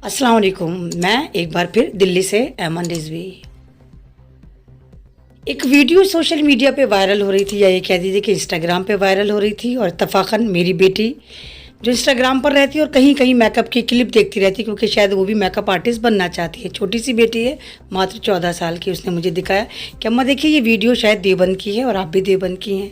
अस्सलाम वालेकुम। मैं एक बार फिर दिल्ली से ऐमन रिजवी। एक वीडियो सोशल मीडिया पे वायरल हो रही थी, या ये कह दीजिए कि इंस्टाग्राम पे वायरल हो रही थी, और इत्तफाकन मेरी बेटी जो इंस्टाग्राम पर रहती है और कहीं कहीं मेकअप की क्लिप देखती रहती है, क्योंकि शायद वो भी मेकअप आर्टिस्ट बनना चाहती है। छोटी सी बेटी है, मात्र 14 साल की। उसने मुझे दिखाया कि अम्मा देखिए ये वीडियो शायद देवबंद की है और आप भी देवबंद की हैं।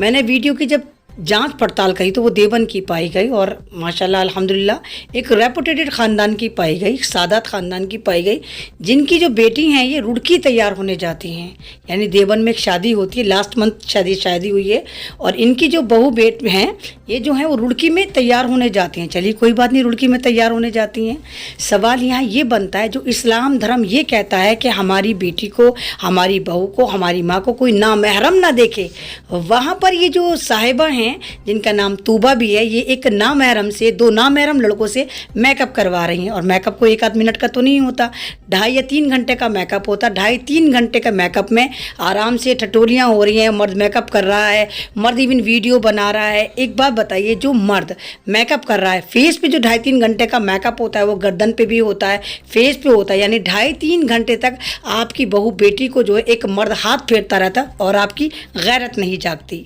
मैंने वीडियो की जब जांच पड़ताल करी तो वो देवबंद की पाई गई, और माशाल्लाह अल्हम्दुलिल्लाह एक रेपुटेटेड ख़ानदान की पाई गई, सादात ख़ानदान की पाई गई, जिनकी जो बेटी हैं ये रुड़की तैयार होने जाती हैं। यानी देवबंद में एक शादी होती है, लास्ट मंथ शादी हुई है, और इनकी जो बहू बेट हैं ये जो हैं वो रुड़की में तैयार होने जाती हैं। चलिए कोई बात नहीं, रुड़की में तैयार होने जाती हैं। सवाल यहाँ ये बनता है, जो इस्लाम धर्म ये कहता है कि हमारी बेटी को, हमारी बहू को, हमारी माँ को कोई नामहरम ना देखे, वहाँ पर ये जो साहिबा हैं जिनका नाम तूबा भी है, ये एक नामहरम से, दो नामहरम लड़कों से मेकअप करवा रही हैं। और मेकअप को एक आध मिनट का तो नहीं होता, 2.5 या 3 घंटे का मेकअप होता। 2.5-3 घंटे का मेकअप में आराम से ठटोलियाँ हो रही हैं, मर्द मेकअप कर रहा है, मर्द इवन वीडियो बना रहा है। एक बात बताइए, जो मर्द मेकअप कर रहा है, फेस पे जो 2.5-3 घंटे का मेकअप होता है वो गर्दन पे भी होता है, फेस पे होता है, यानी 2.5-3 घंटे तक आपकी बहू बेटी को जो है एक मर्द हाथ फेरता रहता और आपकी गैरत नहीं जागती।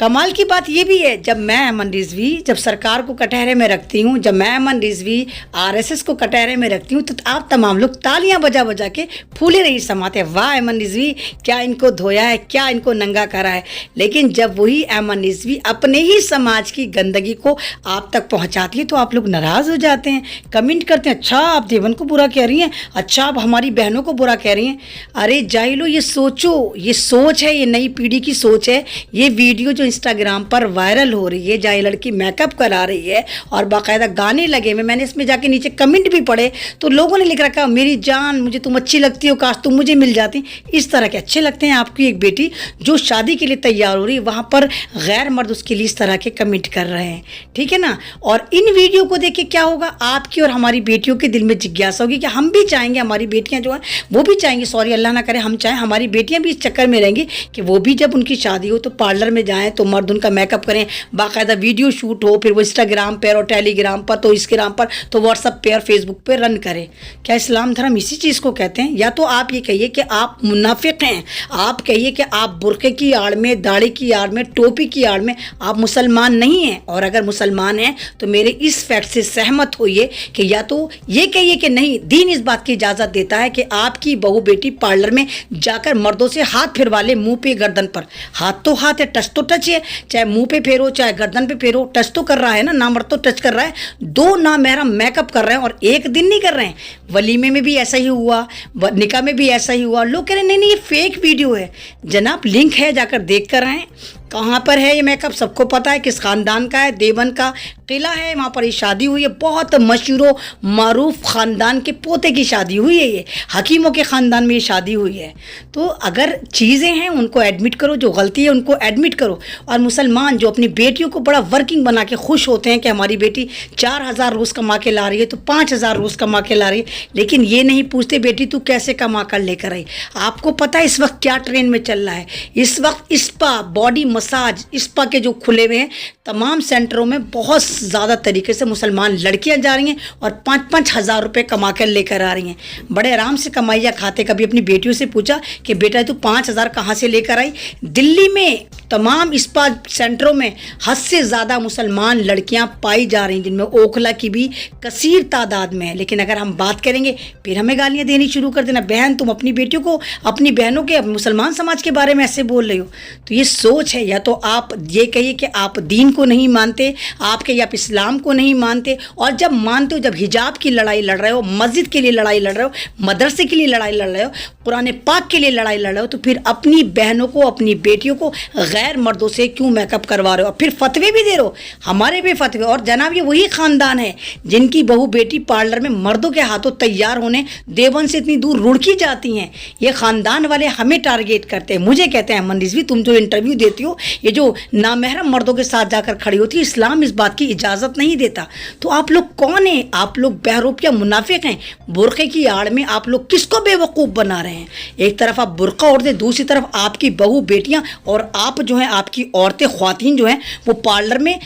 कमाल की बात ये भी है, जब मैं ऐमन रिजवी जब सरकार को कटहरे में रखती हूँ, जब मैं ऐमन रिजवी आरएसएस को कटहरे में रखती हूँ, तो आप तमाम लोग तालियां बजा बजा के फूले नहीं समाते, वाह ऐमन रिजवी क्या इनको धोया है, क्या इनको नंगा करा है। लेकिन जब वही ऐमन रिजवी अपने ही समाज की गंदगी को आप तक पहुँचाती है तो आप लोग नाराज़ हो जाते हैं, कमेंट करते हैं, अच्छा आप देवबंद को बुरा कह रही हैं, अच्छा आप हमारी बहनों को बुरा कह रही हैं। अरे जाहिलो, ये सोचो, ये सोच है, ये नई पीढ़ी की सोच है। ये वीडियो जो इंस्टाग्राम पर वायरल हो रही है, जहाँ लड़की मेकअप करा रही है और बाकायदा गाने लगे हुए, मैंने इसमें जाके नीचे कमेंट भी पढ़े तो लोगों ने लिख रखा, मेरी जान मुझे तुम अच्छी लगती हो, काश तुम मुझे मिल जाती। इस तरह के अच्छे लगते हैं आपकी एक बेटी जो शादी के लिए तैयार हो रही है, वहाँ पर गैर मर्द उसके लिए इस तरह के कमेंट कर रहे हैं, ठीक है ना। और इन वीडियो को देख के क्या होगा, आपकी और हमारी बेटियों के दिल में जिज्ञासा होगी कि हम भी चाहेंगे, हमारी बेटियाँ जो हैं वो भी चाहेंगी, सॉरी अल्लाह ना करे, हम चाहें हमारी बेटियाँ भी इस चक्कर में रहेंगी कि वो भी जब उनकी शादी हो तो पार्लर में जाएँ, तो मर्द उनका मेकअप करें, बाकायदा वीडियो शूट हो, फिर वो इंस्टाग्राम पर और टेलीग्राम पर, तो इंस्टाग्राम पर, तो व्हाट्सएप पे और फेसबुक पे रन करें। क्या इस्लाम धर्म इसी चीज़ को कहते हैं? या तो आप ये कहिए कि आप मुनाफिक हैं, आप कहिए कि आप बुर्के की आड़ में, दाढ़ी की आड़ में, टोपी की आड़ में आप मुसलमान नहीं हैं। और अगर मुसलमान हैं तो मेरे इस फैक्ट से सहमत होइए कि या तो ये कहिए कि नहीं, दीन इस बात की इजाज़त देता है कि आपकी बहू बेटी पार्लर में जाकर मर्दों से हाथ फिरवा ले, मुँह पे गर्दन पर। हाथ तो हाथ है, टच तो टच है, चाहे मुंह पे फेरो चाहे गर्दन पे फेरो, टच तो कर रहा है ना, मर्द तो टच कर रहा है। दो नामहरम मेकअप कर रहे हैं और एक दिन नहीं कर रहे हैं। वलीमे में भी ऐसा ही हुआ, निकाह में भी ऐसा ही हुआ। लोग कह रहे हैं नहीं नहीं ये फेक वीडियो है। जनाब लिंक है, जाकर देख कर आएँ, कहाँ पर है ये मेकअप सबको पता है, किस ख़ानदान का है, देवबंद का किला है, वहाँ पर ये शादी हुई है। बहुत मशहूर मारूफ ख़ानदान के पोते की शादी हुई है, ये हकीमों के ख़ानदान में ये शादी हुई है। तो अगर चीज़ें हैं उनको एडमिट करो, जो गलती है उनको एडमिट करो। और मुसलमान जो अपनी बेटियों को बड़ा वर्किंग बना के खुश होते हैं कि हमारी बेटी 4000 रोज़ कमा के ला रही है, तो 5000 रोज़ कमा के ला रही है, लेकिन ये नहीं पूछते बेटी तू कैसे कमा कर लेकर आई। आपको पता है इस वक्त क्या ट्रेंड में चल रहा है? इस वक्त स्पा, बॉडी मसाज, स्पा के जो खुले हुए हैं तमाम सेंटरों में बहुत ज़्यादा तरीके से मुसलमान लड़कियां जा रही हैं और 5-5 हज़ार रुपये कमा कर लेकर आ रही हैं। बड़े आराम से कमाइया खाते। कभी अपनी बेटियों से पूछा कि बेटा तू 5000 कहाँ से लेकर आई? दिल्ली में तमाम स्पा सेंटरों में हद से ज़्यादा मुसलमान लड़कियां पाई जा रही हैं, जिनमें ओखला की भी कसीर तादाद में है। लेकिन अगर हम बात करेंगे फिर हमें गालियाँ देनी शुरू कर देना, बहन तुम अपनी बेटियों को, अपनी बहनों के, मुसलमान समाज के बारे में ऐसे बोल रही हो। तो ये सोच है, या तो आप ये कहिए कि आप दीन को नहीं मानते, आप कहिए आप इस्लाम को नहीं मानते, और जब मानते हो, जब हिजाब की लड़ाई लड़ रहे हो, मस्जिद के लिए लड़ाई लड़ रहे हो, मदरसे के लिए लड़ाई लड़ रहे हो, कुरान पाक के लिए लड़ाई लड़ रहे हो, तो फिर अपनी बहनों को, अपनी बेटियों को गैर मर्दों से क्यों मेकअप करवा रहे हो? और फिर फतवे भी दे रहे हो, हमारे पे फतवे। और जनाब ये वही ख़ानदान है जिनकी बहू बेटी पार्लर में मर्दों के हाथों तैयार होने देवबंद से इतनी दूर रुड़की जाती हैं। ये ख़ानदान वाले हमें टारगेट करते हैं, मुझे कहते हैं ऐमन रिजवी तुम जो इंटरव्यू देती हो, ये जो नामहरम मर्दों के साथ जाकर खड़ी होती है, इस्लाम इस बात की इजाज़त नहीं देता। तो आप लोग कौन हैं? आप लोग बहरूप या मुनाफिक हैं? बुरखे की आड़ में आप लोग किसको बेवकूफ़ बना रहे हैं? एक तरफ आप बुरका ओढ़ते, दूसरी तरफ आपकी बहू बेटियां और आप जो हैं, आपकी औरतें ख्वातीन जो हैं वो पार्लर में